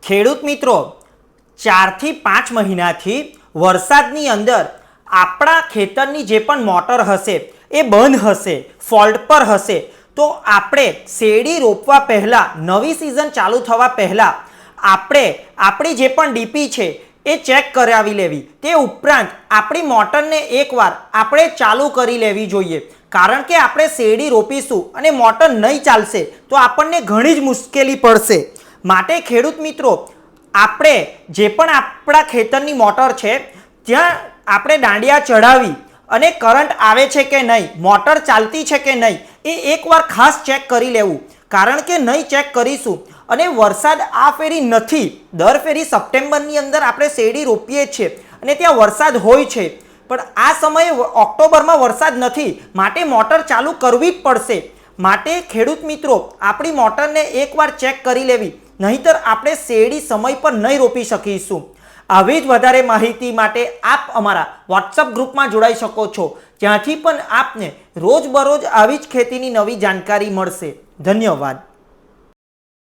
ખેડૂત મિત્રો 4 થી 5 મહિનાથી વરસાદની અંદર આપણા ખેતરની જે પણ મોટર હશે એ બંધ હશે, ફોલ્ટ પર હશે, તો આપણે શેરડી રોપવા પહેલાં, નવી સિઝન ચાલુ થવા પહેલાં આપણે આપણી જે પણ ડીપી છે એ ચેક કરાવી લેવી. તે ઉપરાંત આપણી મોટરને એકવાર આપણે ચાલુ કરી લેવી જોઈએ, કારણ કે આપણે શેરડી રોપીશું અને મોટર નહીં ચાલશે તો આપણને ઘણી જ મુશ્કેલી પડશે. માટે ખેડૂત મિત્રો, આપણે જે પણ આપણા ખેતરની મોટર છે ત્યાં આપણે દાંડિયા ચડાવી અને કરંટ આવે છે કે નહીં, મોટર ચાલતી છે કે નહીં, એ એકવાર ખાસ ચેક કરી લેવું. કારણ કે નહીં ચેક કરીશું અને વરસાદ આ ફેરી નથી, દર ફેરી સપ્ટેમ્બરની અંદર આપણે શેરડી રોપીએ છીએ અને ત્યાં વરસાદ હોય છે, પણ આ સમયે ઓક્ટોબરમાં વરસાદ નથી, માટે મોટર ચાલુ કરવી જ પડશે. માટે ખેડૂત મિત્રો, આપણી મોટરને એકવાર ચેક કરી લેવી, નહીંતર આપણે શેરડી સમય પર નહીં રોપી શકીશું. આવી જ વધારે માહિતી માટે આપ અમારા વોટ્સઅપ ગ્રુપમાં જોડાઈ શકો છો, જ્યાંથી પણ આપને રોજબરોજ આવી જ ખેતીની નવી જાણકારી મળશે. ધન્યવાદ.